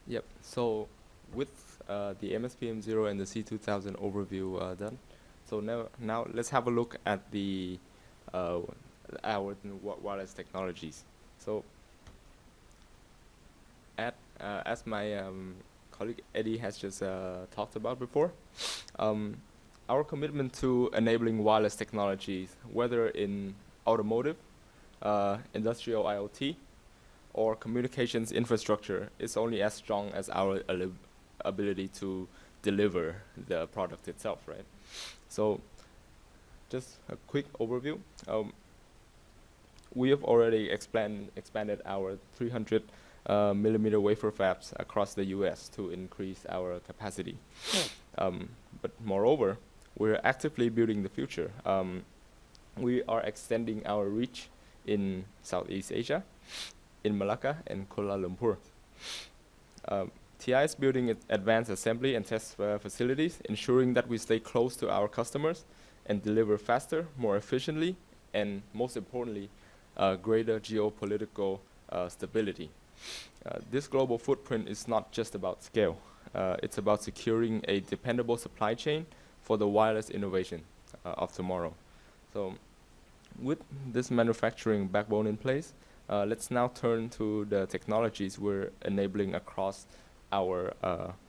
Yep. So with the MSPM0 and the C2000 overview done, so now let's have a look at the uh, our wireless technologies. So as my colleague Eddie has just talked about before, um, our commitment to enabling wireless technologies, whether in automotive, industrial IoT, or communications infrastructure, is only as strong as our ability to deliver the product itself, right? So just a quick overview. We have already expanded our 300 millimeter wafer fabs across the US to increase our capacity. But moreover, we're actively building the future. We are extending our reach in Southeast Asia, in Malacca and Kuala Lumpur. TI is building advanced assembly and test facilities, ensuring that we stay close to our customers and deliver faster, more efficiently, and most importantly, greater geopolitical stability. This global footprint is not just about scale. It's about securing a dependable supply chain for the wireless innovation of tomorrow. So with this manufacturing backbone in place, let's now turn to the technologies we're enabling across our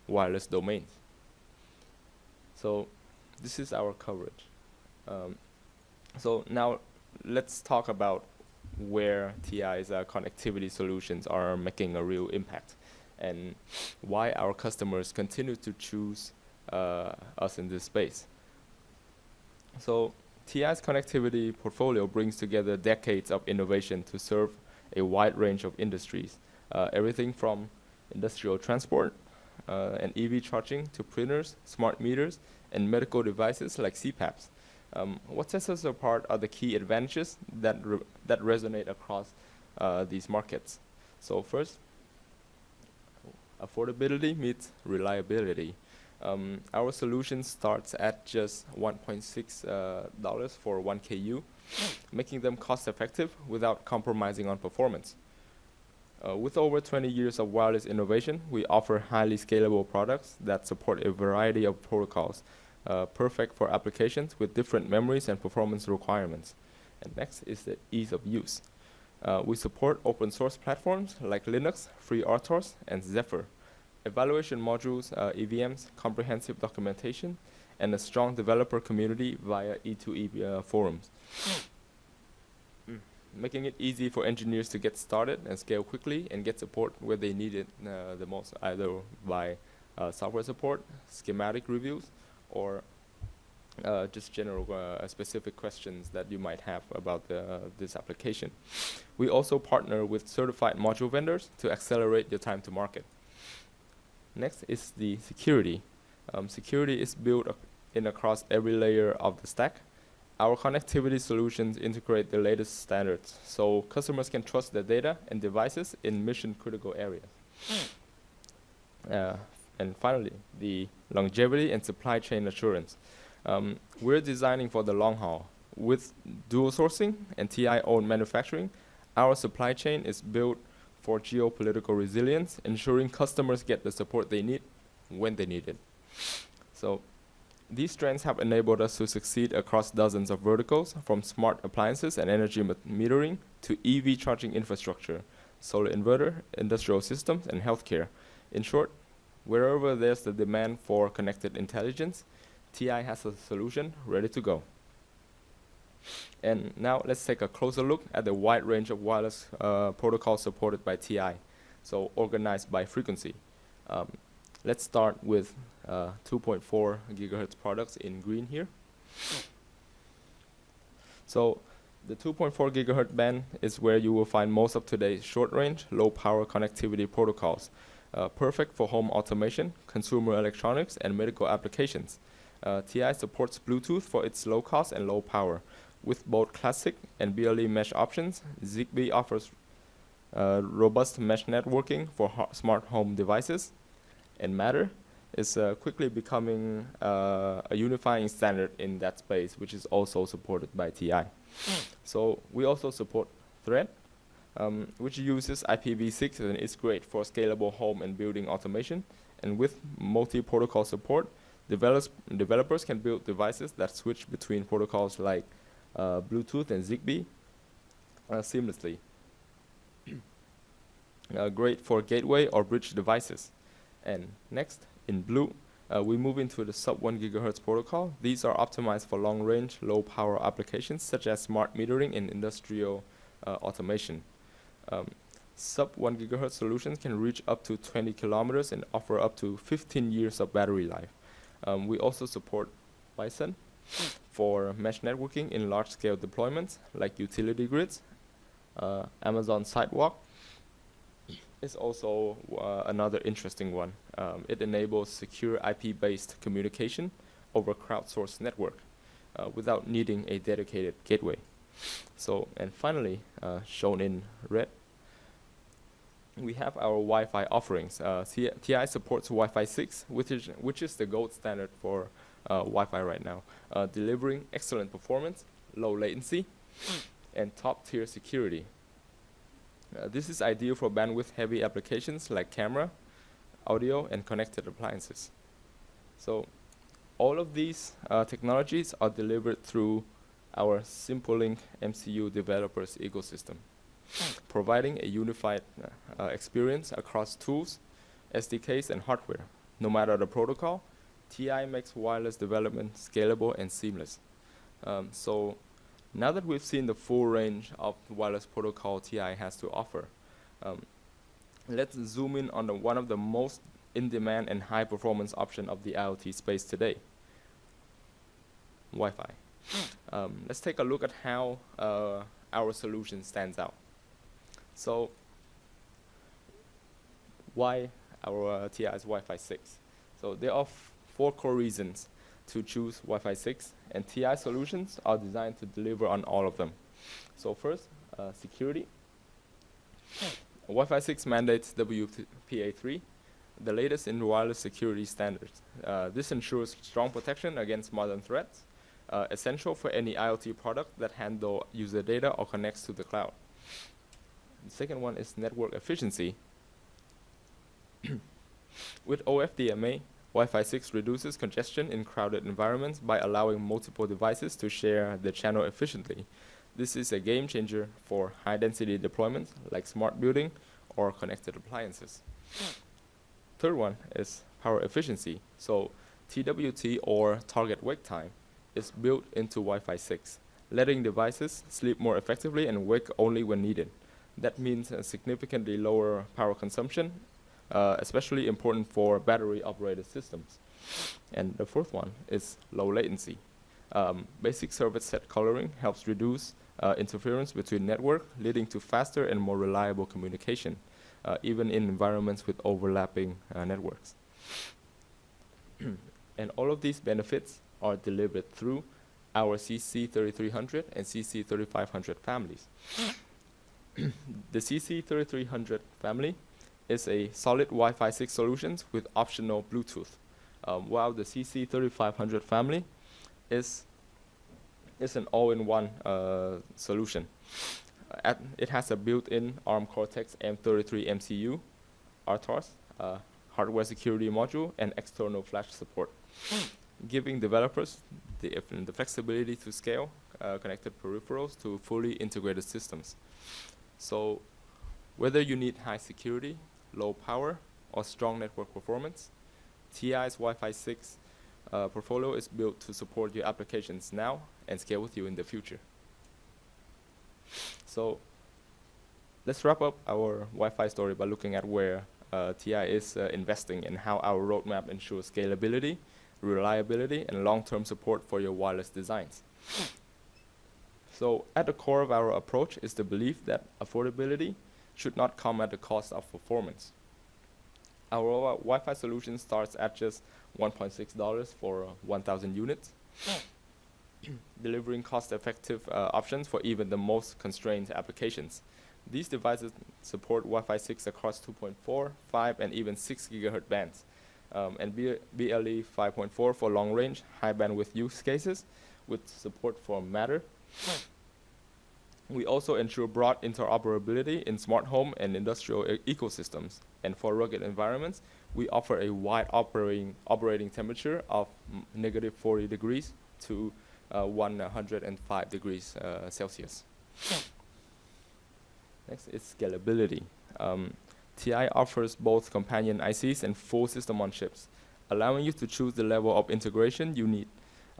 wireless domains. So this is our coverage. So now let's talk about where TI's connectivity solutions are making a real impact and why our customers continue to choose us in this space. So TI's connectivity portfolio brings together decades of innovation to serve a wide range of industries, everything from industrial transport and EV charging to printers, smart meters, and medical devices like CPAPs. What sets us apart are the key advantages that resonate across these markets. So first, affordability meets reliability. Our solution starts at just $1.6 for 1 KU, making them cost-effective without compromising on performance. With over 20 years of wireless innovation, we offer highly scalable products that support a variety of protocols, perfect for applications with different memories and performance requirements. And next is the ease of use. We support open source platforms like Linux, FreeRTOS, and Zephyr, evaluation modules, EVMs, comprehensive documentation, and a strong developer community via E2E forums. Making it easy for engineers to get started and scale quickly and get support where they need it the most, either by software support, schematic reviews, or just general specific questions that you might have about this application. We also partner with certified module vendors to accelerate your time to market. Next is the security. Security is built in across every layer of the stack. Our connectivity solutions integrate the latest standards, so customers can trust their data and devices in mission-critical areas. And finally, the longevity and supply chain assurance. We're designing for the long haul. With dual sourcing and TI-owned manufacturing, our supply chain is built for geopolitical resilience, ensuring customers get the support they need when they need it. So these strengths have enabled us to succeed across dozens of verticals, from smart appliances and energy metering to EV charging infrastructure, solar inverter, industrial systems, and healthcare. In short, wherever there's the demand for connected intelligence, TI has a solution ready to go. And now let's take a closer look at the wide range of wireless protocols supported by TI, so organized by frequency. Let's start with 2.4 gigahertz products in green here. So the 2.4 gigahertz band is where you will find most of today's short-range, low-power connectivity protocols, perfect for home automation, consumer electronics, and medical applications. TI supports Bluetooth for its low cost and low power. With both classic and BLE mesh options, Zigbee offers robust mesh networking for smart home devices, and Matter is quickly becoming a unifying standard in that space, which is also supported by TI. So we also support Thread, which uses IPv6 and is great for scalable home and building automation. And with multi-protocol support, developers can build devices that switch between protocols like Bluetooth and Zigbee seamlessly. Great for gateway or bridge devices. And next, in blue, we move into the sub 1 GHz protocol. These are optimized for long-range, low-power applications such as smart metering and industrial automation. Sub 1 GHz solutions can reach up to 20 kilometers and offer up to 15 years of battery life. We also support Bison for mesh networking in large-scale deployments like utility grids. Amazon Sidewalk is also another interesting one. It enables secure IP-based communication over crowdsourced network without needing a dedicated gateway. So, and finally, shown in red, we have our Wi-Fi offerings. TI supports Wi-Fi 6, which is the gold standard for Wi-Fi right now, delivering excellent performance, low latency, and top-tier security. This is ideal for bandwidth-heavy applications like camera, audio, and connected appliances. So all of these technologies are delivered through our SimpleLink MCU developers ecosystem, providing a unified experience across tools, SDKs, and hardware. No matter the protocol, TI makes wireless development scalable and seamless. So now that we've seen the full range of wireless protocol TI has to offer, let's zoom in on one of the most in-demand and high-performance option of the IoT space today, Wi-Fi. Let's take a look at how our solution stands out. So why our TI is Wi-Fi 6? So there are 4 core reasons to choose Wi-Fi 6, and TI solutions are designed to deliver on all of them. So first, security. Wi-Fi 6 mandates WPA3, the latest in wireless security standards. This ensures strong protection against modern threats, essential for any IoT product that handle user data or connects to the cloud. The second one is network efficiency. With OFDMA, Wi-Fi 6 reduces congestion in crowded environments by allowing multiple devices to share the channel efficiently. This is a game changer for high-density deployments like smart building or connected appliances. Third one is power efficiency. So TWT, or target wake time, is built into Wi-Fi 6, letting devices sleep more effectively and wake only when needed. That means a significantly lower power consumption, especially important for battery-operated systems. And the fourth one is low latency. Basic service set coloring helps reduce interference between network, leading to faster and more reliable communication, even in environments with overlapping networks. And all of these benefits are delivered through our CC3300 and CC3500 families. The CC3300 family is a solid Wi-Fi 6 solutions with optional Bluetooth, while the CC3500 family is an all-in-one solution. It has a built-in ARM Cortex M33 MCU, RTOS, hardware security module, and external flash support, giving developers the flexibility to scale connected peripherals to fully integrated systems. So whether you need high security, low power, or strong network performance, TI's Wi-Fi 6 portfolio is built to support your applications now and scale with you in the future. So let's wrap up our Wi-Fi story by looking at where TI is investing and how our roadmap ensures scalability, reliability, and long-term support for your wireless designs. So at the core of our approach is the belief that affordability should not come at the cost of performance. Our Wi-Fi solution starts at just $1.6 for 1,000 units, delivering cost-effective options for even the most constrained applications. These devices support Wi-Fi 6 across 2.4, 5, and even 6 GHz bands, and BLE 5.4 for long-range, high-bandwidth use cases with support for Matter, We also ensure broad interoperability in smart home and industrial ecosystems. And for rugged environments, we offer a wide operating temperature of negative 40 degrees to 105 degrees Celsius. Next is scalability. TI offers both companion ICs and full system on chips, allowing you to choose the level of integration you need.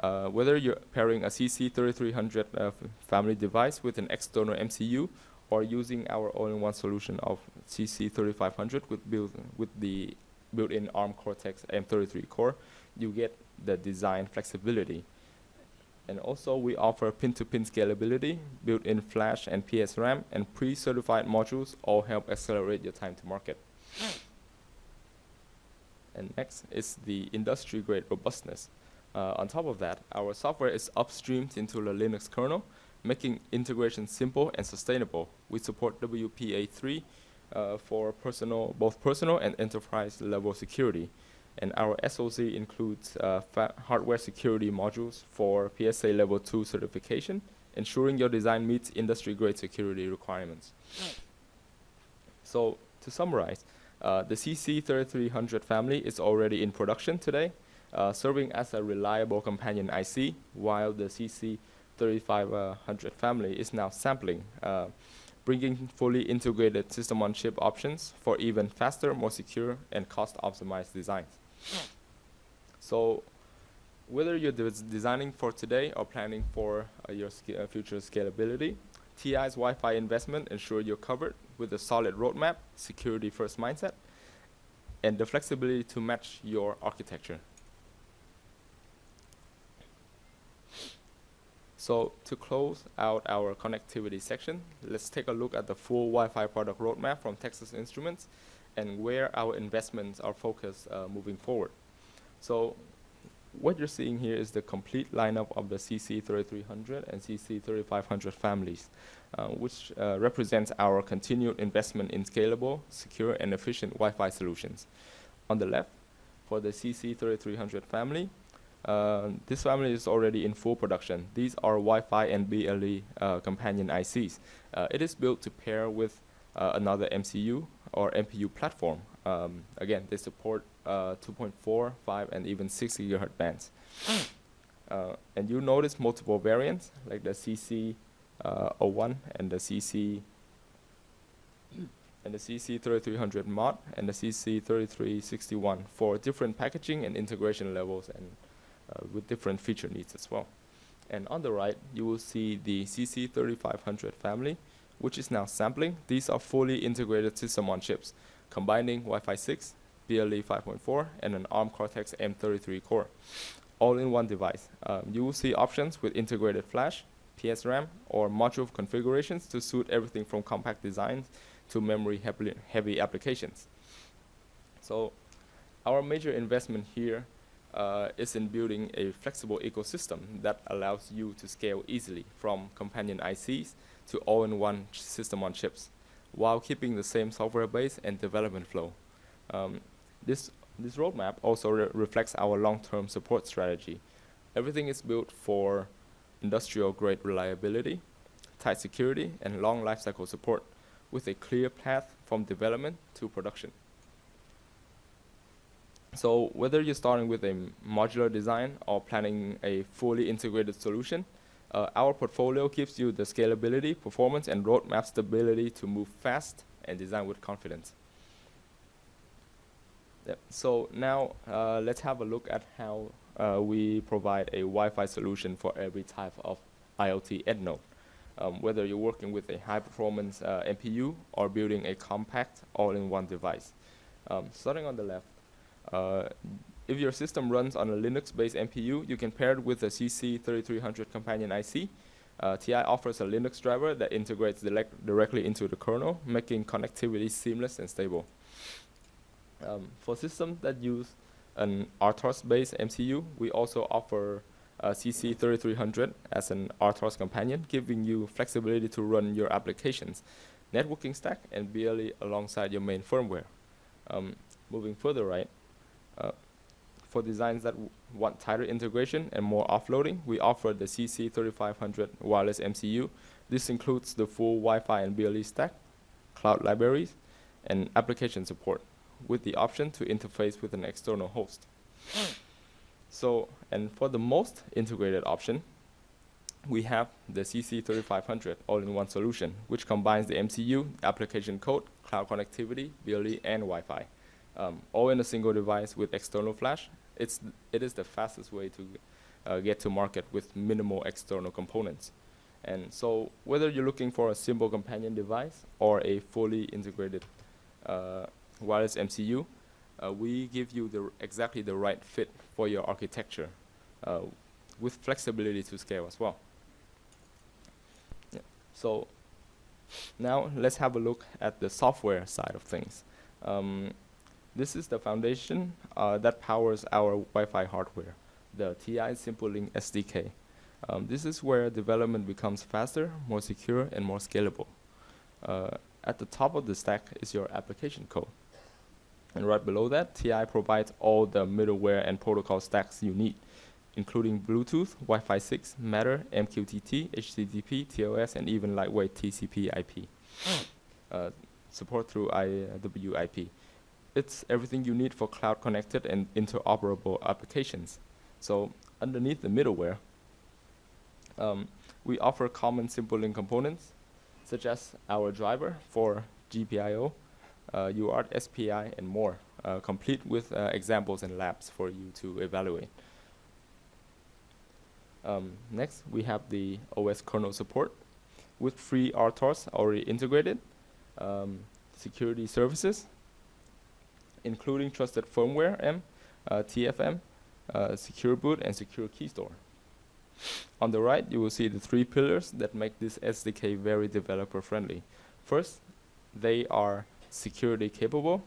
Whether you're pairing a CC3300 family device with an external MCU or using our all-in-one solution of CC3500 with the built-in ARM Cortex M33 core, you get the design flexibility. And also we offer pin-to-pin scalability, built-in flash and PS RAM, and pre-certified modules all help accelerate your time to market. And next is the industry-grade robustness. On top of that, our software is upstreamed into the Linux kernel, making integration simple and sustainable. We support WPA3 for both personal and enterprise level security. And our SoC includes hardware security modules for PSA Level 2 certification, ensuring your design meets industry-grade security requirements. So to summarize, the CC3300 family is already in production today, serving as a reliable companion IC, while the CC3500 family is now sampling, bringing fully integrated system-on-chip options for even faster, more secure, and cost-optimized designs. So whether you're designing for today or planning for your future scalability, TI's Wi-Fi investment ensures you're covered with a solid roadmap, security-first mindset, and the flexibility to match your architecture. So to close out our connectivity section, let's take a look at the full Wi-Fi product roadmap from Texas Instruments and where our investments are focused moving forward. So what you're seeing here is the complete lineup of the CC3300 and CC3500 families, which represents our continued investment in scalable, secure, and efficient Wi-Fi solutions. On the left, for the CC3300 family, this family is already in full production. These are Wi-Fi and BLE companion ICs. It is built to pair with another MCU or MPU platform. Again, they support 2.4, 5, and even 6 GHz bands. And you notice multiple variants like the CC01 and the CC3300 mod and the CC3361 for different packaging and integration levels and with different feature needs as well. And on the right, you will see the CC3500 family, which is now sampling. These are fully integrated system on chips, combining Wi-Fi 6, BLE 5.4, and an ARM Cortex M33 core, all in one device. You will see options with integrated flash, PS RAM, or module configurations to suit everything from compact designs to memory-heavy applications. So our major investment here is in building a flexible ecosystem that allows you to scale easily from companion ICs to all-in-one system on chips, while keeping the same software base and development flow. This roadmap also reflects our long-term support strategy. Everything is built for industrial-grade reliability, tight security, and long lifecycle support, with a clear path from development to production. So whether you're starting with a modular design or planning a fully integrated solution, our portfolio gives you the scalability, performance, and roadmap stability to move fast and design with confidence. Yep. So now let's have a look at how we provide a Wi-Fi solution for every type of IoT end node. Whether you're working with a high-performance MPU or building a compact all-in-one device. Starting on the left, if your system runs on a Linux-based MPU, you can pair it with a CC3300 companion IC. TI offers a Linux driver that integrates directly into the kernel, making connectivity seamless and stable. For systems that use an RTOS-based MCU, we also offer CC3300 as an RTOS companion, giving you flexibility to run your applications, networking stack, and BLE alongside your main firmware. Moving further right, for designs that want tighter integration and more offloading, we offer the CC3500 wireless MCU This includes the full Wi-Fi and BLE stack, cloud libraries, and application support, with the option to interface with an external host. So, and for the most integrated option, we have the CC3500 all-in-one solution, which combines the MCU, application code, cloud connectivity, BLE, and Wi-Fi, all in a single device with external flash. It is the fastest way to get to market with minimal external components. And so whether you're looking for a simple companion device or a fully integrated wireless MCU, we give you exactly the right fit for your architecture with flexibility to scale as well. Yeah. So now let's have a look at the software side of things. This is the foundation that powers our Wi-Fi hardware, the TI SimpleLink SDK. This is where development becomes faster, more secure, and more scalable. At the top of the stack is your application code. And right below that, TI provides all the middleware and protocol stacks you need, including Bluetooth, Wi-Fi 6, Matter, MQTT, HTTP, TLS, and even lightweight TCP/IP. Support through IWIP. It's everything you need for cloud-connected and interoperable applications. So underneath the middleware, we offer common SimpleLink components, such as our driver for GPIO, UART, SPI, and more, complete with examples and labs for you to evaluate. Next, we have the OS kernel support with free RTOS already integrated, security services, including trusted firmware M, TFM, secure boot, and secure key store. On the right, you will see the 3 pillars that make this SDK very developer friendly. First, they are security capable,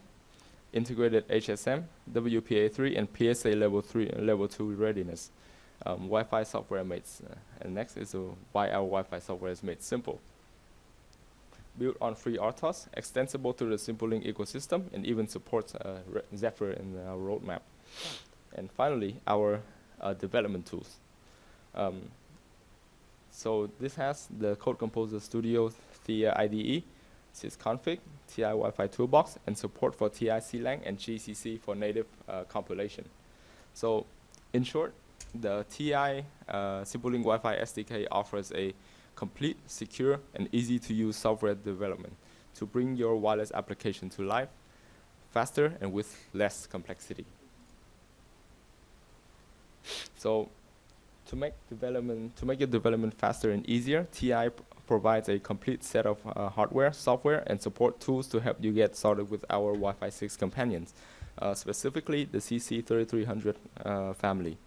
integrated HSM, WPA3, and PSA level 3 and level 2 readiness. Wi-Fi software mates, and next is why our Wi-Fi software is made simple. Built on free RTOS, extensible to the SimpleLink ecosystem, and even supports Zephyr in our roadmap. And finally, our development tools. So this has the Code Composer Studio Thea IDE, sysconfig, TI Wi-Fi Toolbox, and support for TI CLang and GCC for native compilation. So in short, the TI SimpleLink Wi-Fi SDK offers a complete, secure, and easy-to-use software development to bring your wireless application to life faster and with less complexity. So to make your development faster and easier, TI provides a complete set of hardware, software, and support tools to help you get started with our Wi-Fi 6 companions, specifically the CC3300 family.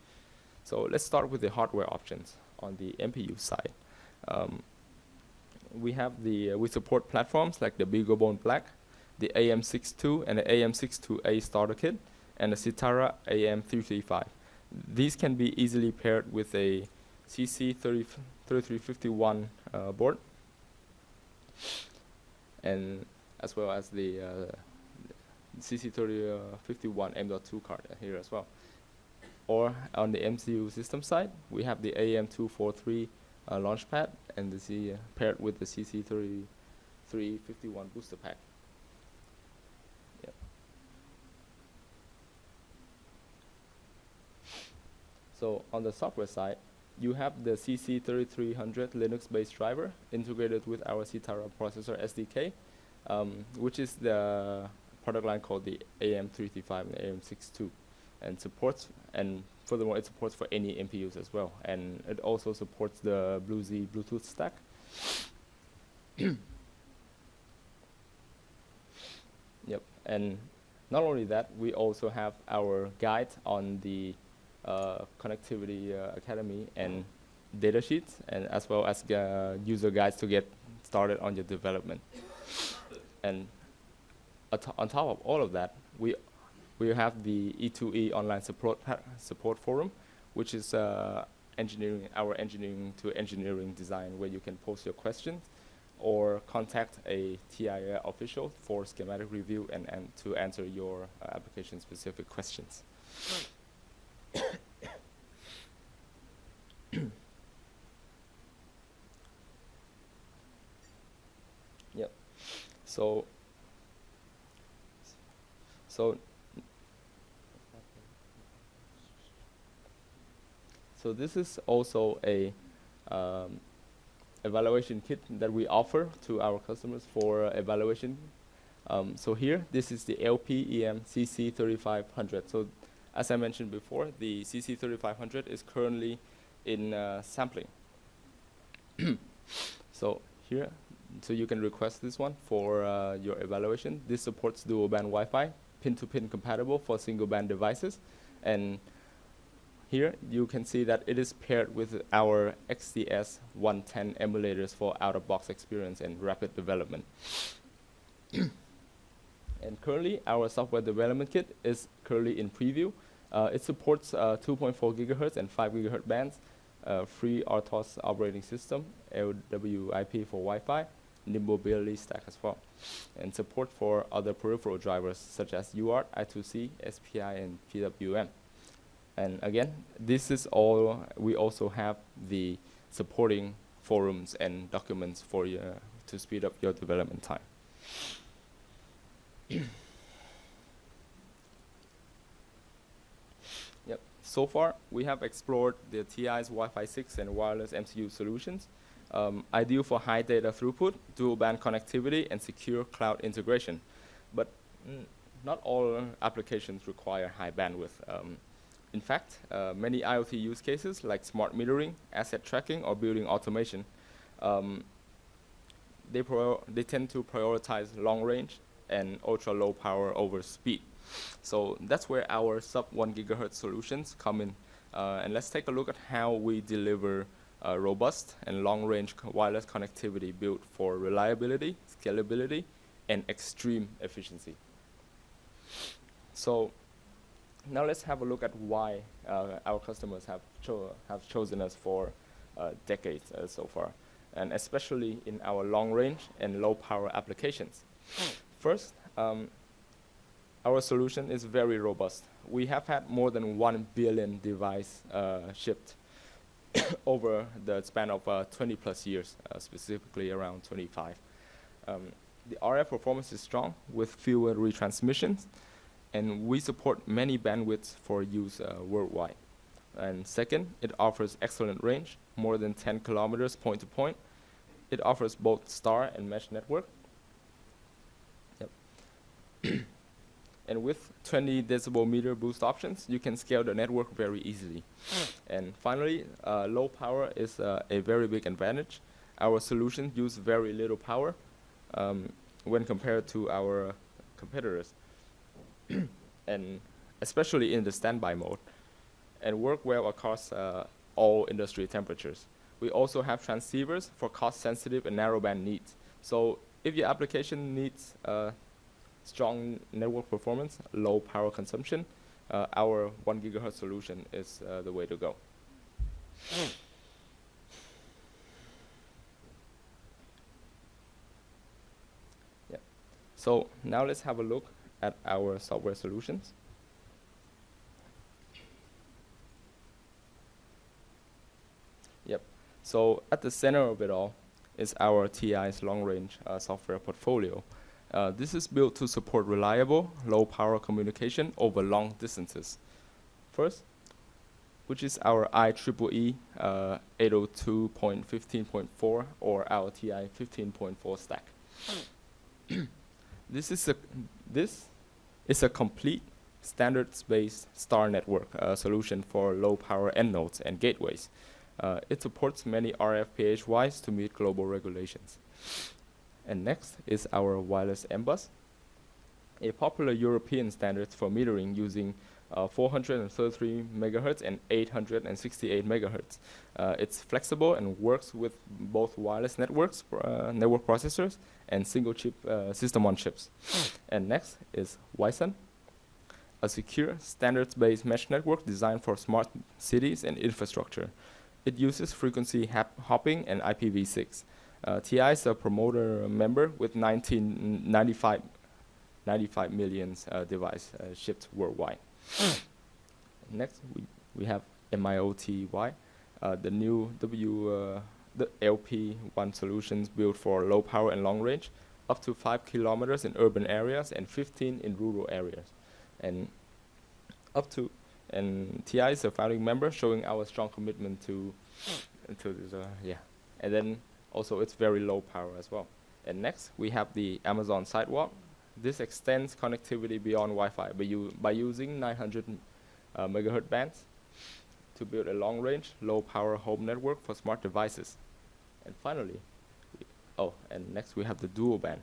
So let's start with the hardware options on the MPU side. We support platforms like the BeagleBone Black, the AM62 and the AM62A starter kit, and the Citara AM335. These can be easily paired with a CC3351 board, and as well as the CC3051 M.2 card here as well. Or on the MCU system side, we have the AM243 launchpad and the paired with the CC3351 booster pack. Yep. So on the software side, you have the CC3300 Linux-based driver integrated with our Citara processor SDK, which is the product line called the AM335 and AM62, and furthermore, it supports for any MPUs as well, and it also supports the BlueZ Bluetooth stack. Yep, and not only that, we also have our guide on the Connectivity Academy and data sheets, and as well as user guides to get started on your development. And on top of all of that, we have the E2E online support forum, which is our engineering to engineering design, where you can post your questions or contact a TIA official for schematic review and to answer your application-specific questions. So, so, so this is also a evaluation kit that we offer to our customers for evaluation. So here, this is the LPEM CC3500. So as I mentioned before, the CC3500 is currently in sampling. So here, so you can request this one for your evaluation. This supports dual band Wi-Fi, pin-to-pin compatible for single band devices. And here you can see that it is paired with our XDS 110 emulators for out-of-box experience and rapid development. And currently, our software development kit is currently in preview. It supports 2.4 gigahertz and 5 gigahertz bands, free RTOS operating system, LWIP for Wi-Fi, Nimble BLE stack as well, and support for other peripheral drivers such as UART, I2C, SPI, and PWM. And again, this is all. We also have the supporting forums and documents for you to speed up your development time. Yep. So far, we have explored the TI's Wi-Fi 6 and wireless MCU solutions, ideal for high data throughput, dual band connectivity, and secure cloud integration. But not all applications require high bandwidth. In fact, many IoT use cases like smart metering, asset tracking, or building automation, they tend to prioritize long range and ultra low power over speed. So that's where our sub 1 gigahertz solutions come in. And let's take a look at how we deliver robust and long range wireless connectivity built for reliability, scalability, and extreme efficiency. So now let's have a look at why our customers have chosen us for decades so far, and especially in our long range and low power applications. First, our solution is very robust. We have had more than 1 billion devices shipped over the span of 20 plus years, specifically around 25. The RF performance is strong with fewer retransmissions, and we support many bandwidths for use worldwide. And second, it offers excellent range, more than 10 kilometers point to point. It offers both star and mesh network. Yep. And with 20 decibel meter boost options, you can scale the network very easily. And finally, low power is a very big advantage. Our solution use very little power when compared to our competitors, and especially in the standby mode, and work well across all industry temperatures. We also have transceivers for cost-sensitive and narrowband needs. So if your application needs strong network performance, low power consumption, our 1 gigahertz solution is the way to go. Yeah. So now let's have a look at our software solutions. Yep. So at the center of it all is our TI's long-range software portfolio. This is built to support reliable, low-power communication over long distances. First, which is our IEEE 802.15.4 or our TI 15.4 stack. This is a complete standards-based star network solution for low-power end nodes and gateways. It supports many RF PHYs to meet global regulations. And next is our wireless M-Bus, a popular European standard for metering using 433 megahertz and 868 megahertz. It's flexible and works with both wireless networks, network processors, and single chip system on chips. And next is Wi-SUN, a secure standards-based mesh network designed for smart cities and infrastructure. It uses frequency hopping and IPv6. TI is a promoter member with 95 million devices shipped worldwide. Next, we have MIOTY, the new the LP1 solutions built for low power and long range. up to 5 kilometers in urban areas and 15 in rural areas. And TI is a founding member, showing our strong commitment to this, yeah. And then also it's very low power as well. And next we have the Amazon Sidewalk. This extends connectivity beyond Wi-Fi by using 900 megahertz bands to build a long-range, low-power home network for smart devices. And finally, next we have the dual band.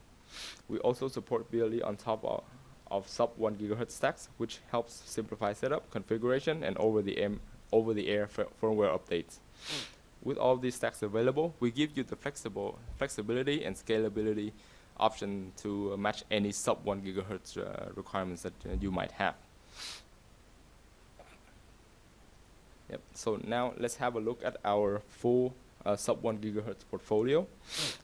We also support BLE on top of sub 1 gigahertz stacks, which helps simplify setup, configuration, and over-the-air firmware updates. With all these stacks available, we give you the flexibility and scalability option to match any sub 1 gigahertz requirements that you might have. Yep. So now let's have a look at our full sub 1 gigahertz portfolio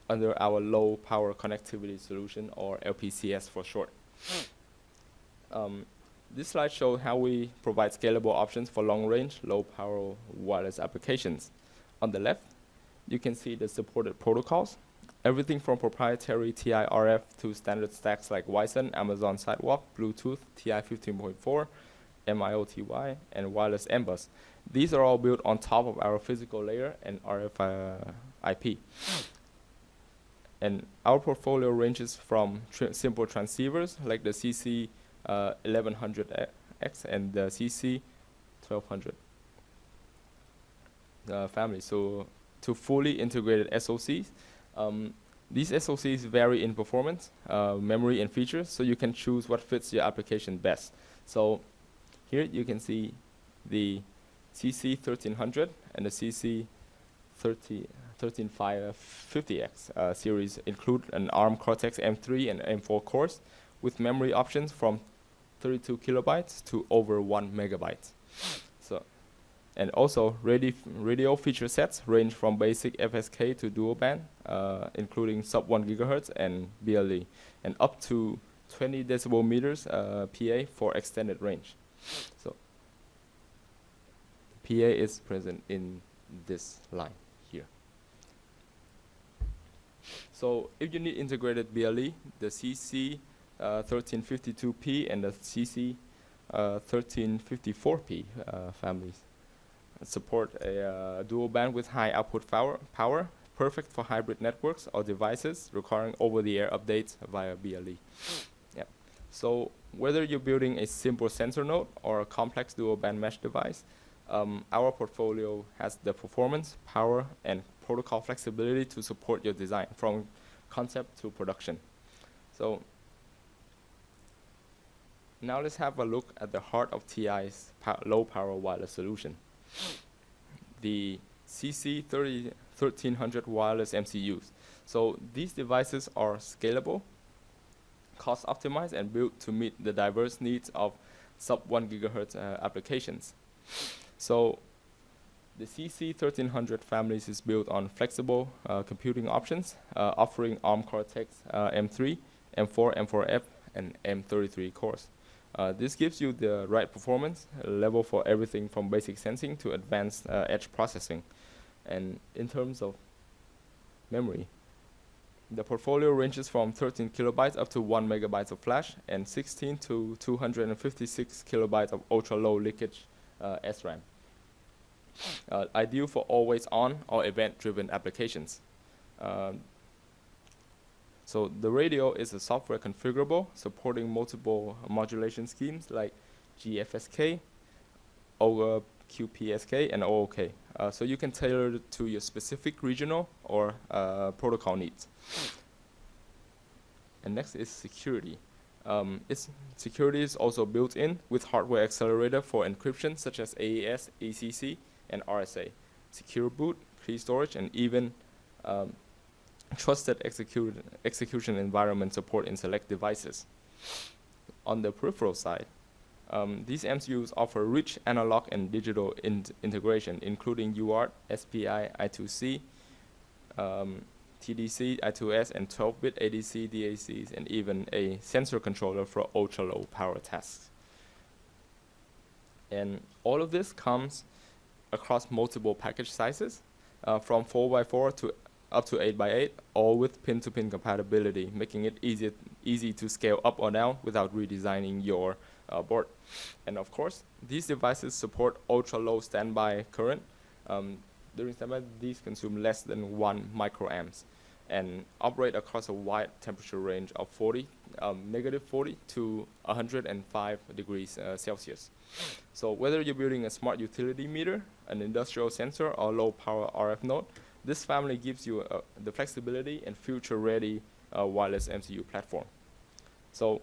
under our low power connectivity solution, or LPCS for short. This slide shows how we provide scalable options for long range, low power wireless applications. On the left, you can see the supported protocols, everything from proprietary TI RF to standard stacks like Wi-Fi, Amazon Sidewalk, Bluetooth, TI 15.4, MIOTY, and wireless M-Bus. These are all built on top of our physical layer and RF IP. And our portfolio ranges from simple transceivers like the CC 1100X and the CC 1200 family, so to fully integrated SoCs. These SoCs vary in performance, memory, and features, so you can choose what fits your application best. So here you can see the CC 1300 and the CC 13550X series include an ARM Cortex M3 and M4 cores with memory options from 32 kilobytes to over 1 megabyte. So, and also radio feature sets range from basic FSK to dual band, including sub 1 gigahertz and BLE, and up to 20 decibel meters PA for extended range. So PA is present in this line here. So if you need integrated BLE, the CC 1352P and the CC 1354P families support a dual band with high output power, perfect for hybrid networks or devices requiring over-the-air updates via BLE. Yeah. So whether you're building a simple sensor node or a complex dual band mesh device, our portfolio has the performance, power, and protocol flexibility to support your design from concept to production. So now let's have a look at the heart of TI's low power wireless solution. The CC 1300 wireless MCUs. So these devices are scalable, cost optimized, and built to meet the diverse needs of sub 1 gigahertz applications. So the CC 1300 families is built on flexible computing options, offering ARM Cortex M3, M4, M4F, and M33 cores. This gives you the right performance level for everything from basic sensing to advanced edge processing. And in terms of memory, the portfolio ranges from 13 kilobytes up to 1 megabyte of flash and 16 to 256 kilobytes of ultra-low leakage SRAM. Ideal for always-on or event-driven applications. So the radio is a software configurable, supporting multiple modulation schemes like GFSK, OQPSK, and OOK. So you can tailor it to your specific regional or protocol needs. And next is security. Security is also built in with hardware accelerator for encryption such as AES, ACC, and RSA, secure boot, key storage, and even trusted execution environment support in select devices. On the peripheral side, these MCUs offer rich analog and digital integration, including UART, SPI, I2C, TDC, I2S, and 12-bit ADC, DACs, and even a sensor controller for ultra-low power tasks. And all of this comes across multiple package sizes, from 4x4 to up to 8 by 8, all with pin-to-pin compatibility, making it easy to scale up or down without redesigning your board. And of course, these devices support ultra-low standby current. During standby, these consume less than 1 microamps and operate across a wide temperature range of negative 40 to 105 degrees Celsius. So whether you're building a smart utility meter, an industrial sensor, or low power RF node, this family gives you the flexibility and future-ready wireless MCU platform. So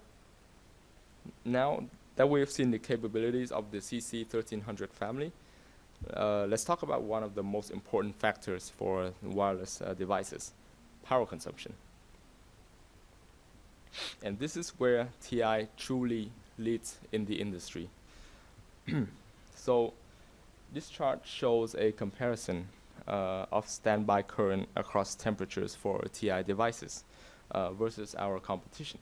now that we've seen the capabilities of the CC1300 family, let's talk about one of the most important factors for wireless devices: power consumption. And this is where TI truly leads in the industry. So this chart shows a comparison of standby current across temperatures for TI devices versus our competition.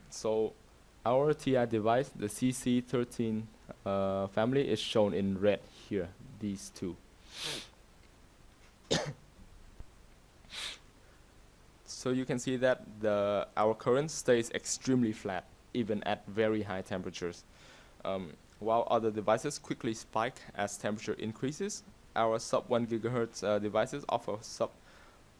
So our TI device, the CC13 family, is shown in red here, these two. So you can see that our current stays extremely flat, even at very high temperatures. While other devices quickly spike as temperature increases, our sub 1 gigahertz devices offer sub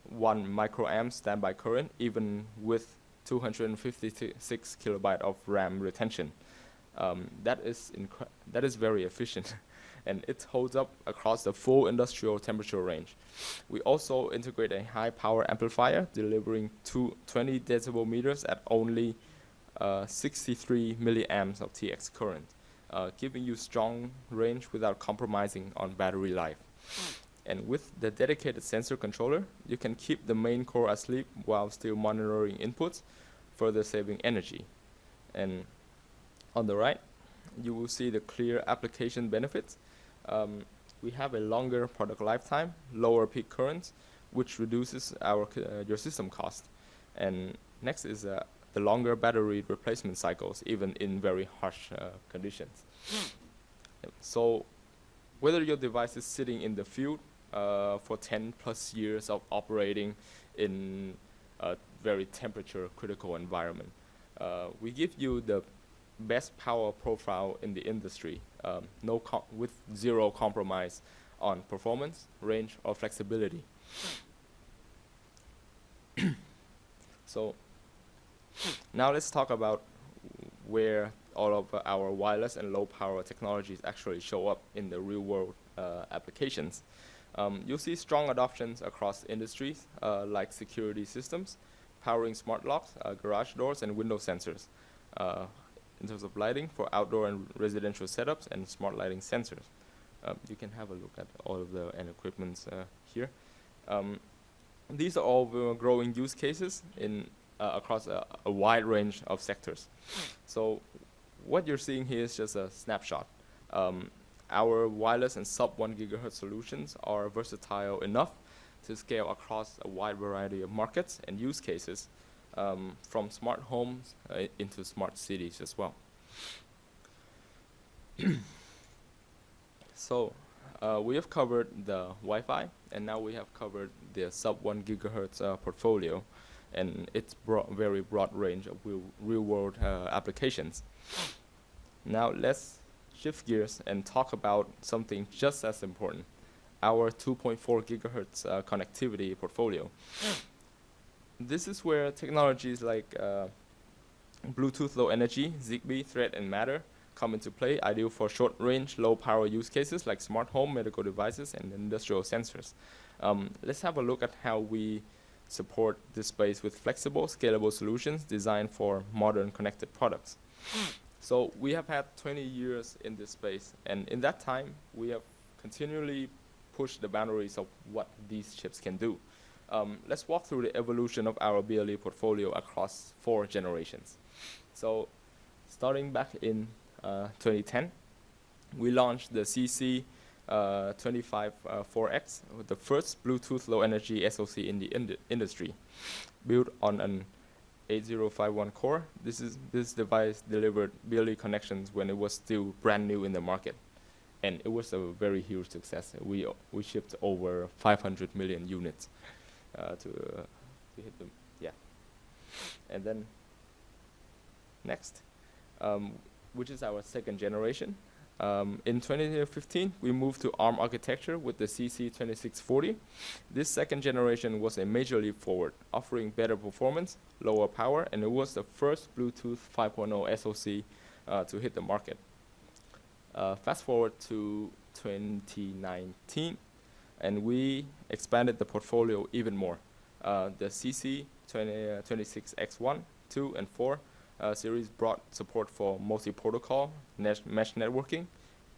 1 microamp standby current, even with 256 kilobyte of RAM retention. That is very efficient, and it holds up across the full industrial temperature range. We also integrate a high power amplifier, delivering 20 decibel meters at only 63 milliamps of TX current, giving you strong range without compromising on battery life. And with the dedicated sensor controller, you can keep the main core asleep while still monitoring inputs, further saving energy. And on the right, you will see the clear application benefits. We have a longer product lifetime, lower peak currents, which reduces your system cost. And next is the longer battery replacement cycles, even in very harsh conditions. So whether your device is sitting in the field for 10 plus years of operating in a very temperature critical environment, we give you the best power profile in the industry, with zero compromise on performance, range, or flexibility. So now let's talk about where all of our wireless and low power technologies actually show up in the real world applications. You'll see strong adoptions across industries like security systems, powering smart locks, garage doors, and window sensors. In terms of lighting for outdoor and residential setups, and smart lighting sensors. You can have a look at all of the end equipments here. These are all growing use cases across a wide range of sectors. So what you're seeing here is just a snapshot. Our wireless and sub 1 gigahertz solutions are versatile enough to scale across a wide variety of markets and use cases, from smart homes into smart cities as well. So we have covered the Wi-Fi, and now we have covered the sub 1 gigahertz portfolio and its very broad range of real-world applications. Now let's shift gears and talk about something just as important: our 2.4 gigahertz connectivity portfolio. This is where technologies like Bluetooth Low Energy, Zigbee, Thread, and Matter come into play, ideal for short-range, low-power use cases like smart home, medical devices, and industrial sensors. Let's have a look at how we support this space with flexible, scalable solutions designed for modern connected products. So we have had 20 years in this space, and in that time, we have continually pushed the boundaries of what these chips can do. Let's walk through the evolution of our BLE portfolio across 4 generations. So starting back in 2010, we launched the CC254X, the first Bluetooth Low Energy SoC in the industry, built on an 8051 core. This device delivered BLE connections when it was still brand new in the market. and it was a very huge success. We shipped over 500 million units to hit them. Yeah, and then next, which is our second generation. In 2015, we moved to ARM architecture with the CC2640. This second generation was a major leap forward, offering better performance, lower power, and it was the first Bluetooth 5.0 SoC to hit the market. Fast forward to 2019, and we expanded the portfolio even more. The CC26X1, 2, and 4 series brought support for multi-protocol, mesh networking,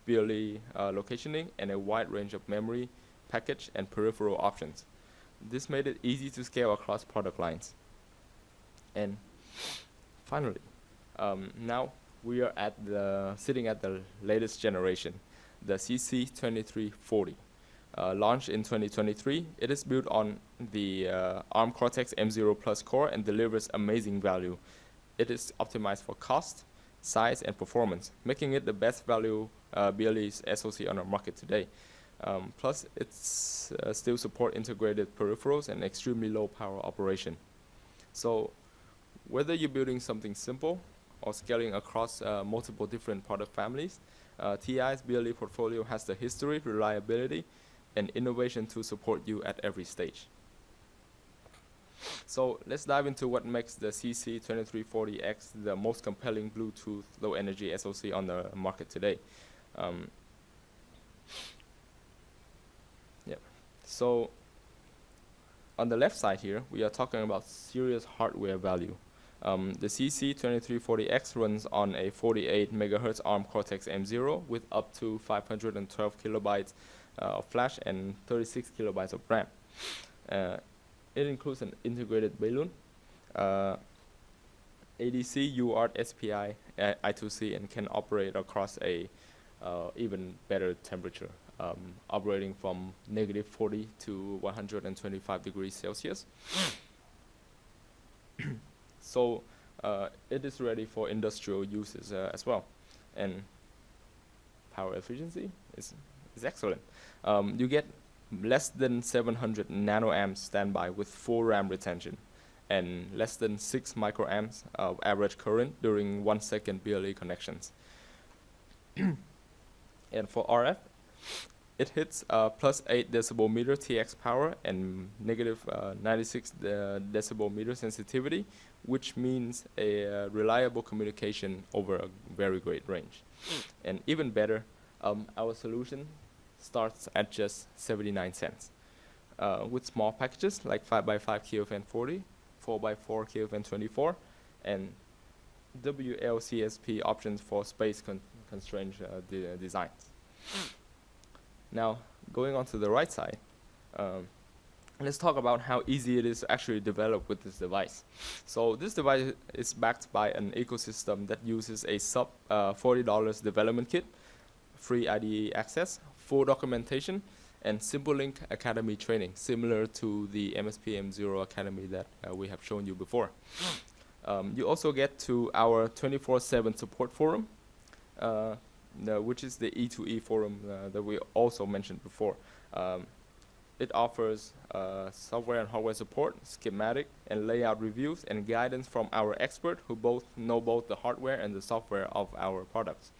BLE locationing, and a wide range of memory, package, and peripheral options. This made it easy to scale across product lines. And finally, now we are sitting at the latest generation, the CC2340. Launched in 2023, it is built on the ARM Cortex M0 Plus core and delivers amazing value. It is optimized for cost, size, and performance, making it the best value BLE SoC on the market today. Plus, it's still support integrated peripherals and extremely low power operation. So, whether you're building something simple or scaling across multiple different product families, TI's BLE portfolio has the history, reliability, and innovation to support you at every stage. So let's dive into what makes the CC2340X the most compelling Bluetooth low energy SoC on the market today. So on the left side here, we are talking about serious hardware value. The CC2340X runs on a 48 MHz ARM Cortex M0 with up to 512 kilobytes of flash and 36 kilobytes of RAM. It includes an integrated balun, ADC, UART, SPI, I2C, and can operate across a even better temperature, operating from -40 to 125 degrees Celsius. So it is ready for industrial uses as well, and power efficiency is excellent. You get less than 700 nanoamps standby with full RAM retention, and less than 6 microamps of average current during 1 second BLE connections. And for RF, it hits +8 decibel meter TX power and -96 decibel meter sensitivity, which means a reliable communication over a very great range. And even better, our solution starts at just 79 cents. With small packages like 5x5 KFN 40, 4x4 KFN 24, and WLCSP options for space constrained designs. Now, going on to the right side, let's talk about how easy it is to actually develop with this device. So this device is backed by an ecosystem that uses a sub $40 development kit, free IDE access, full documentation, and SimpleLink Academy training, similar to the MSP M0 Academy that we have shown you before. You also get to our 24/7 support forum, which is the E2E forum that we also mentioned before. It offers software and hardware support, schematic and layout reviews, and guidance from our expert who know both the hardware and the software of our products.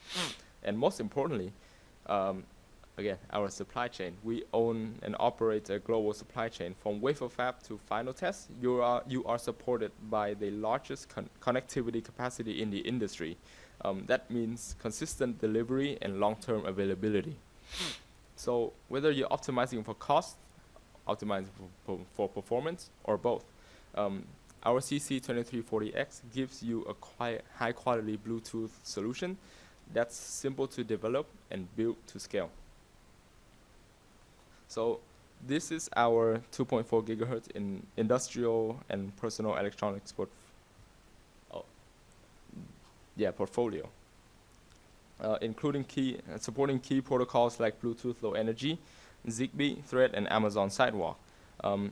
And most importantly, again, our supply chain. We own and operate a global supply chain. From wafer fab to final test, you are supported by the largest connectivity capacity in the industry. That means consistent delivery and long-term availability. So whether you're optimizing for cost, optimizing for performance, or both, our CC2340X gives you a high-quality Bluetooth solution that's simple to develop and built to scale. So this is our 2.4 gigahertz in industrial and personal electronics portfolio, including supporting key protocols like Bluetooth Low Energy, Zigbee, Thread, and Amazon Sidewalk.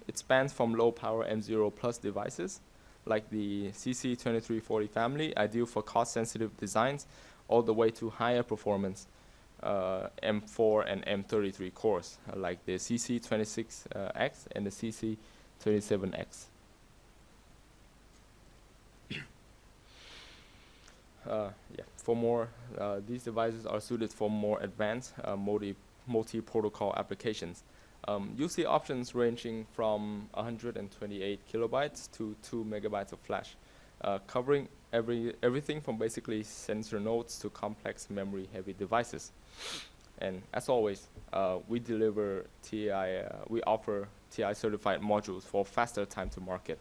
It spans from low power M0 Plus devices like the CC2340 family, ideal for cost-sensitive designs, all the way to higher performance M4 and M33 cores, like the CC26X and the CC27X. For more, these devices are suited for more advanced multi-protocol applications. You see options ranging from 128 kilobytes to 2 megabytes of flash, covering everything from basically sensor nodes to complex memory-heavy devices. And as always, we offer TI-certified modules for faster time to market,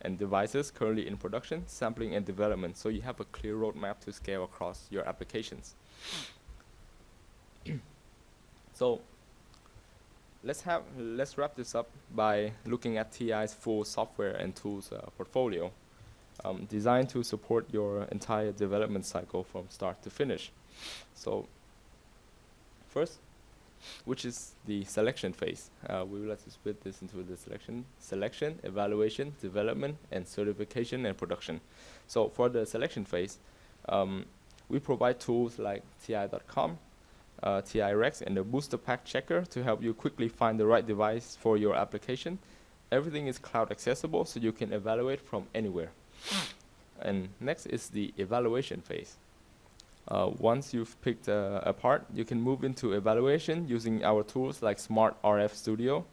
and devices currently in production, sampling, and development, so you have a clear roadmap to scale across your applications. So let's wrap this up by looking at TI's full software and tools portfolio, designed to support your entire development cycle from start to finish. So first, which is the selection phase. We would like to split this into the selection, evaluation, development, and certification and production. So for the selection phase, we provide tools like TI.com, TI-Rex, and the Booster Pack Checker to help you quickly find the right device for your application. Everything is cloud accessible, so you can evaluate from anywhere. And next is the evaluation phase. Once you've picked a part, you can move into evaluation using our tools like Smart RF Studio,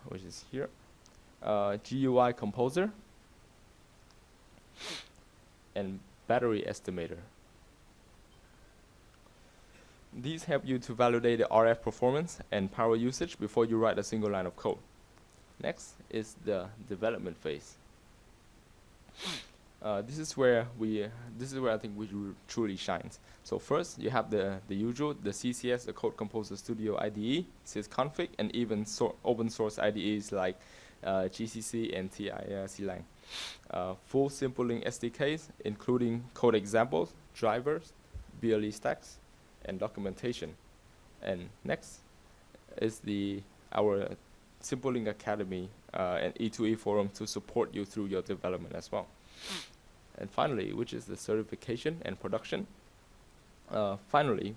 which is here, GUI Composer, and Battery Estimator. These help you to validate the RF performance and power usage before you write a single line of code. Next is the development phase. This is where I think we truly shines. So first, you have the usual, the CCS, the Code Composer Studio IDE, sysconfig, and even open source IDEs like GCC and TI-C-Lang. Full simple-link SDKs, including code examples, drivers, BLE stacks, and documentation. And next is our Simple-Link Academy and E2E forum to support you through your development as well. And finally, which is the certification and production. Finally,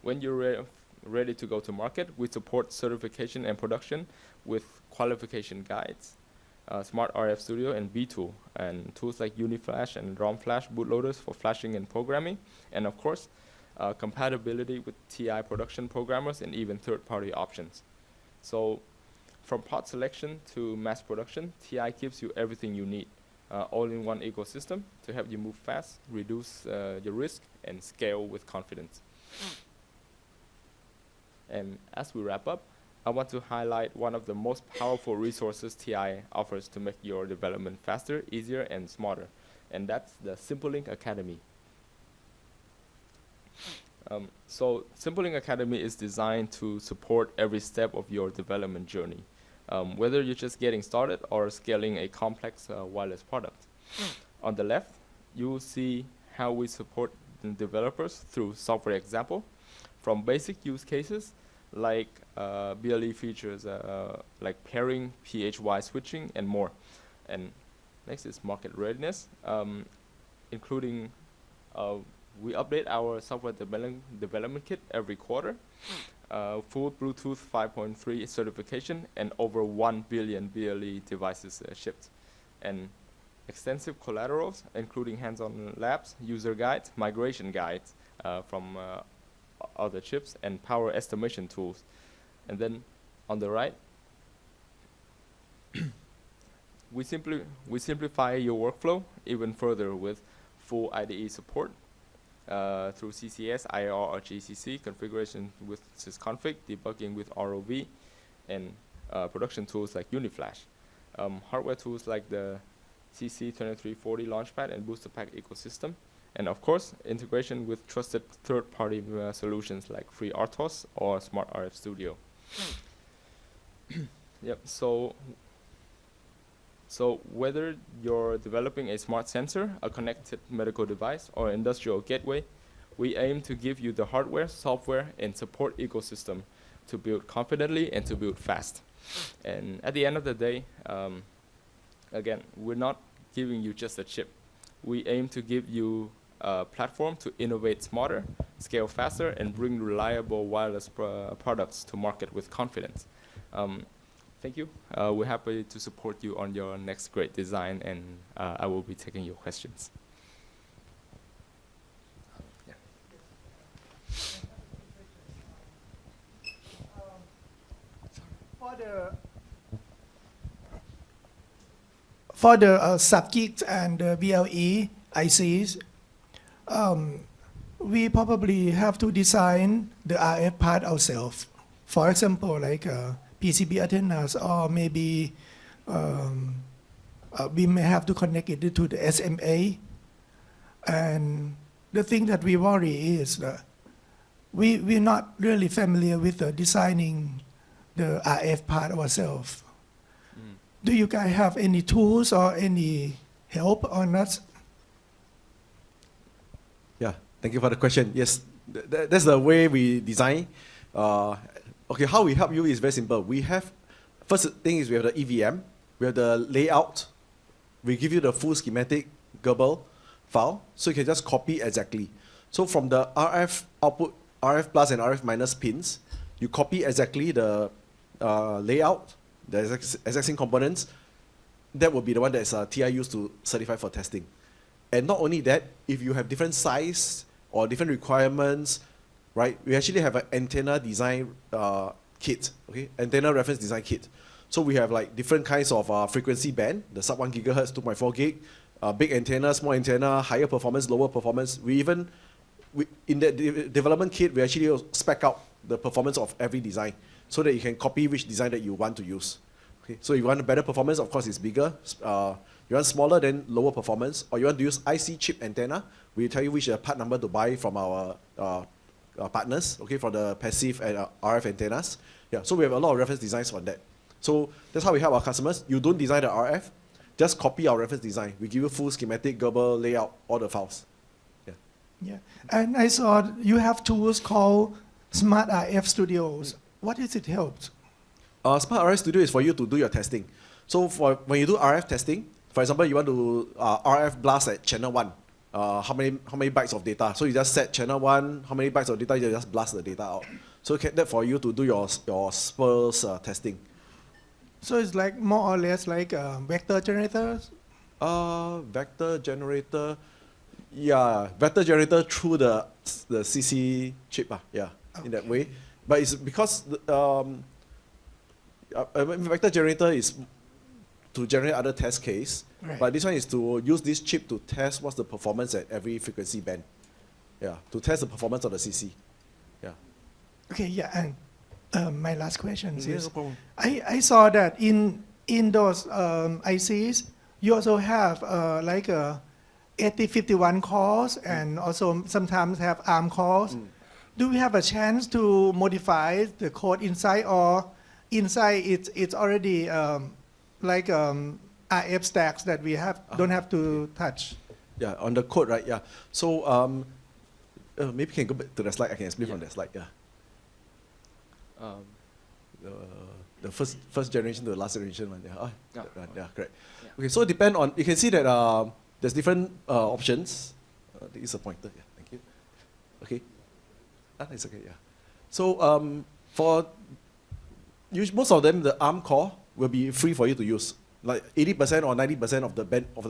when you're ready to go to market, we support certification and production with qualification guides, Smart RF Studio, and B-Tool, and tools like UniFlash and ROM Flash bootloaders for flashing and programming, and of course, compatibility with TI production programmers and even third-party options. So from part selection to mass production, TI gives you everything you need, all in one ecosystem to help you move fast, reduce your risk, and scale with confidence. And as we wrap up, I want to highlight one of the most powerful resources TI offers to make your development faster, easier, and smarter, and that's the Simple-Link Academy. So Simple-Link Academy is designed to support every step of your development journey, whether you're just getting started or scaling a complex wireless product. On the left, you will see how we support the developers through software example, from basic use cases like BLE features like pairing, PHY switching, and more. And next is market readiness, including we update our software development kit every quarter, full Bluetooth 5.3 certification, and over 1 billion BLE devices shipped. And extensive collaterals, including hands-on labs, user guides, migration guides from other chips, and power estimation tools. And then on the right, we simplify your workflow even further with full IDE support through CCS, IR, or GCC, configuration with sysconfig, debugging with ROV, and production tools like UniFlash. Hardware tools like the CC2340 Launchpad and Booster Pack ecosystem. And of course, integration with trusted third-party solutions like FreeRTOS or Smart RF Studio. Yep. So whether you're developing a smart sensor, a connected medical device, or industrial gateway, we aim to give you the hardware, software, and support ecosystem to build confidently and to build fast. And at the end of the day, again, we're not giving you just a chip. We aim to give you a platform to innovate smarter, scale faster, and bring reliable wireless products to market with confidence. Thank you. We're happy to support you on your next great design, and I will be taking your questions. Yeah. For the sub-GIGs and the BLE ICs, we probably have to design the RF part ourselves. For example, like PCB antennas, or maybe we may have to connect it to the SMA. And the thing that we worry is that we're not really familiar with designing the RF part ourselves. Do you guys have any tools or any help on that? Yeah, thank you for the question. Yes, that's the way we design. Okay, how we help you is very simple. We have, first thing is we have the EVM, we have the layout. We give you the full schematic Gerbil file, so you can just copy exactly. So from the RF output, RF plus and RF minus pins, you copy exactly the layout, the exact same components. That will be the one that TI used to certify for testing. And not only that, if you have different size or different requirements, right, we actually have an antenna design kit, okay, antenna reference design kit. So we have like different kinds of frequency band, the sub 1 gigahertz, 2.4 gig, big antenna, small antenna, higher performance, lower performance. In that development kit, we actually spec out the performance of every design so that you can copy which design that you want to use. Okay, so if you want a better performance, of course it's bigger. You want smaller, then lower performance. Or you want to use IC chip antenna, we tell you which part number to buy from our partners, okay, for the passive and RF antennas. Yeah, so we have a lot of reference designs on that. So that's how we help our customers. You don't design the RF, just copy our reference design. We give you full schematic, Gerbil, layout, all the files. Yeah. Yeah, and I saw you have tools called Smart RF Studios. What does it help? Smart RF Studio is for you to do your testing. So when you do RF testing, for example, you want to RF blast at channel 1. How many bytes of data? So you just set channel 1, how many bytes of data, you just blast the data out. So that for you to do your spurs testing. So it's like more or less like vector generators? Vector generator, yeah, vector generator through the CC chip, yeah, okay. In that way. But it's because vector generator is to generate other test case, right. But this one is to use this chip to test what's the performance at every frequency band. Yeah, to test the performance of the CC. Yeah. Okay, yeah, and my last question is, no problem. I saw that in those ICs, you also have like 8051 cores and also sometimes have ARM cores. Do we have a chance to modify the code inside, or inside it's already like RF stacks that we don't have to touch? Yeah, on the code, right? Yeah. So maybe you can go back to the slide. I can explain from that slide. Yeah. The first generation to the last generation one. Yeah. Yeah, correct. Yeah. Okay, so depend on. You can see that there's different options. This is a pointer. Yeah, thank you. Okay. It's okay. Yeah. So for most of them, the ARM core will be free for you to use. Like 80% or 90% of the band of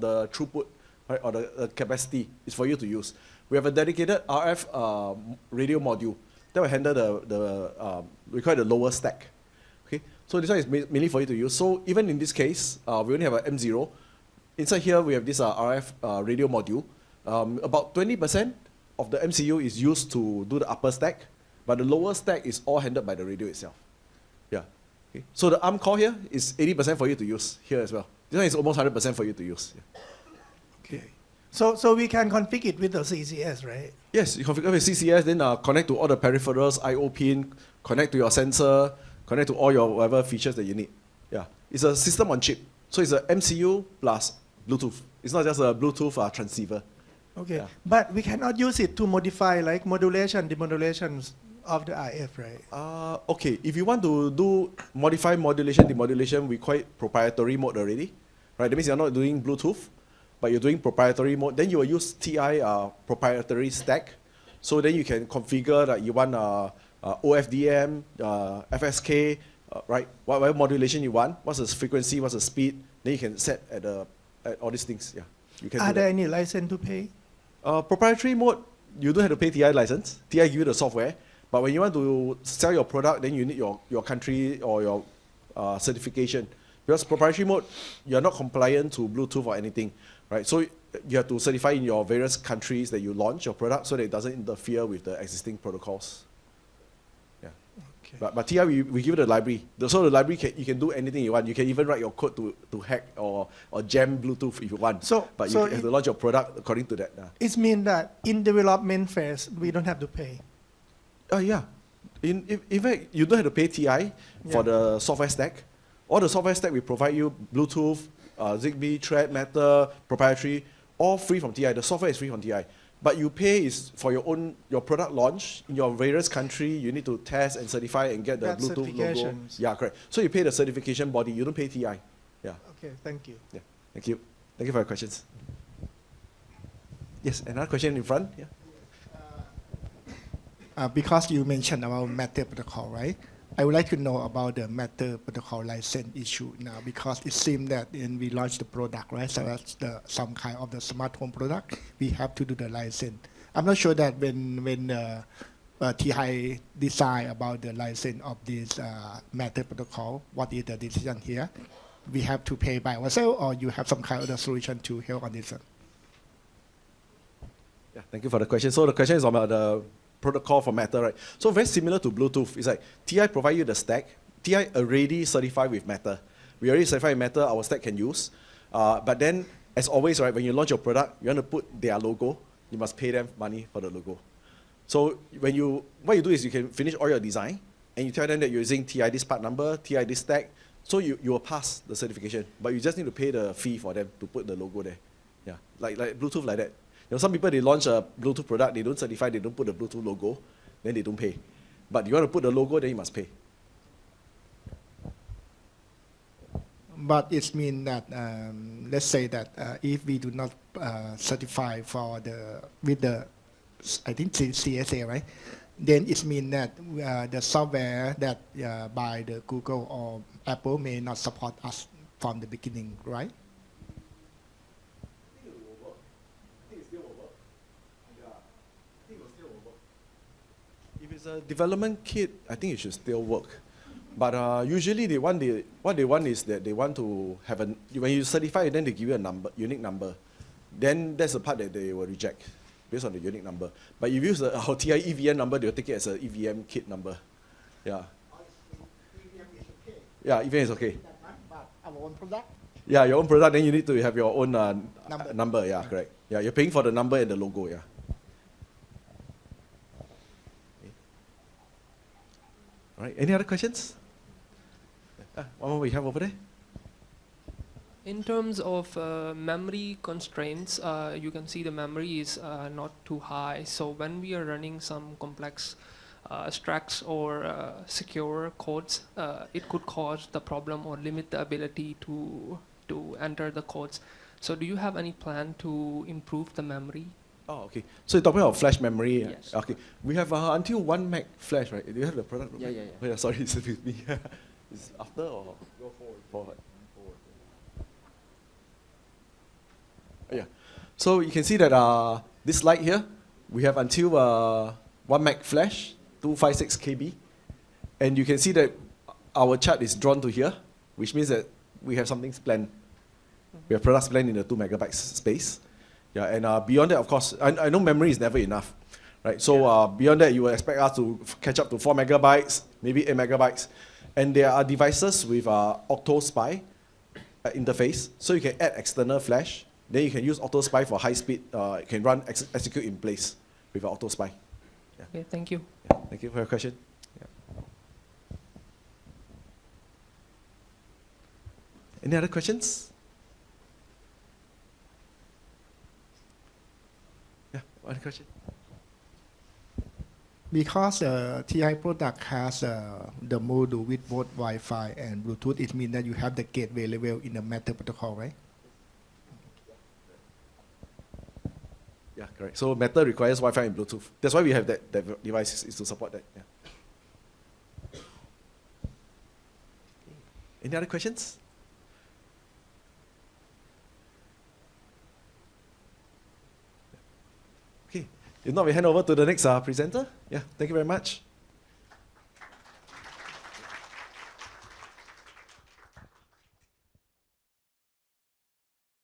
the throughput, right, or the capacity is for you to use. We have a dedicated RF radio module that will handle we call it the lower stack. Okay, so this one is mainly for you to use. So even in this case, we only have an M0. Inside here we have this RF radio module. About 20% of the MCU is used to do the upper stack, but the lower stack is all handled by the radio itself. Yeah. Okay. So the ARM core here is 80% for you to use here as well. This one is almost 100% for you to use. Yeah. Okay. So we can configure it with the CCS, right? Yes, you configure with CCS, then connect to all the peripherals, I/O pin, connect to your sensor, connect to all your whatever features that you need. Yeah. It's a system on chip. So it's a MCU plus Bluetooth. It's not just a Bluetooth transceiver. Okay, yeah. But we cannot use it to modify like modulation, demodulations of the RF, right? Okay, if you want to do modify modulation, demodulation, we call it proprietary mode already, right? That means you're not doing Bluetooth, but you're doing proprietary mode. Then you will use TI proprietary stack So then you can configure that you want OFDM, FSK, right? Whatever modulation you want. What's the frequency? What's the speed? Then you can set at all these things. Yeah, you can. Are do there that. any license to pay? Proprietary mode, you don't have to pay TI license. TI give you the software. But when you want to sell your product, then you need your country or your certification. Because proprietary mode, you're not compliant to Bluetooth or anything, right? So you have to certify in your various countries that you launch your product so that it doesn't interfere with the existing protocols. Yeah. Okay. But TI, we give you the library. So the library, you can do anything you want. You can even write your code to hack or jam Bluetooth if you want. But you have to launch your product according to that. It means that in development phase, we don't have to pay. Yeah. In fact, you don't have to pay TI for the software stack. All the software stack we provide you, Bluetooth, Zigbee, Thread, Matter, proprietary, all free from TI. The software is free from TI. But you pay is for your product launch in your various country. You need to test and certify and get the That Bluetooth logo. certifications. Yeah, correct. So you pay the certification body. You don't pay TI. Yeah. Okay, thank you. Yeah. Thank you. Thank you for your questions. Yes, another question in front. Yeah. Because you mentioned about Matter protocol, right? I would like to know about the Matter protocol license issue now, because it seems that when we launch the product, right, so that's some kind of the smart home product, we have to do the license. I'm not sure that when TI decide about the license of this Matter protocol, what is the decision here? We have to pay by ourselves, or you have some kind of the solution to help on this one? Yeah, thank you for the question. So the question is about the protocol for Matter, right? So very similar to Bluetooth. It's like TI provide you the stack. TI already certified with Matter. We already certified with Matter, our stack can use. But then, as always, right, when you launch your product, you want to put their logo, you must pay them money for the logo. So what you do is you can finish all your design, and you tell them that you're using TI this part number, TI this stack, so you will pass the certification. But you just need to pay the fee for them to put the logo there. Yeah, like Bluetooth like that. You know, some people, they launch a Bluetooth product, they don't certify, they don't put the Bluetooth logo, then they don't pay. But you want to put the logo, then you must pay. But it means that, let's say that if we do not certify with the, I think CSA, right? Then it means that the software that by the Google or Apple may not support us from the beginning, right? If it's a development kit, I think it should still work. But usually what they want is that they want to have when you certify it, then they give you a number, unique number. Then that's the part that they will reject based on the unique number. But if you use our TI EVM number, they'll take it as an EVM kit number. Yeah. Yeah, EVM is okay. But our own product? Yeah, your own product, then you need to have your own number. Yeah, correct. Yeah, you're paying for the number and the logo. Yeah. All right. Any other questions? One more we have over there. In terms of memory constraints, you can see the memory is not too high. So when we are running some complex stacks or secure codes, it could cause the problem or limit the ability to enter the codes. So do you have any plan to improve the memory? Oh, okay. So you're talking about flash memory. Yes. Okay. We have until 1 meg flash, right? Do you have the product? Yeah. Oh, yeah, sorry, it's with me. It's after or? Go forward. Yeah. So you can see that this slide here, we have until 1 meg flash, 256 KB. And you can see that our chart is drawn to here, which means that we have something planned. We have products planned in the 2 megabytes space. Yeah, and beyond that, of course, I know memory is never enough, right? So beyond that, you will expect us to catch up to 4 megabytes, maybe 8 megabytes. And there are devices with OctoSpy interface, so you can add external flash. Then you can use OctoSpy for high speed. You can run execute in place with OctoSpy. Yeah. Okay, thank you. Yeah, thank you for your question. Yeah. Any other questions? Yeah, one question. Because TI product has the module with both Wi-Fi and Bluetooth, it means that you have the gateway level in the Matter protocol, right? Yeah, correct. So Matter requires Wi-Fi and Bluetooth. That's why we have that device is to support that. Yeah. Any other questions? Okay. If not, we hand over to the next presenter. Yeah, thank you very much.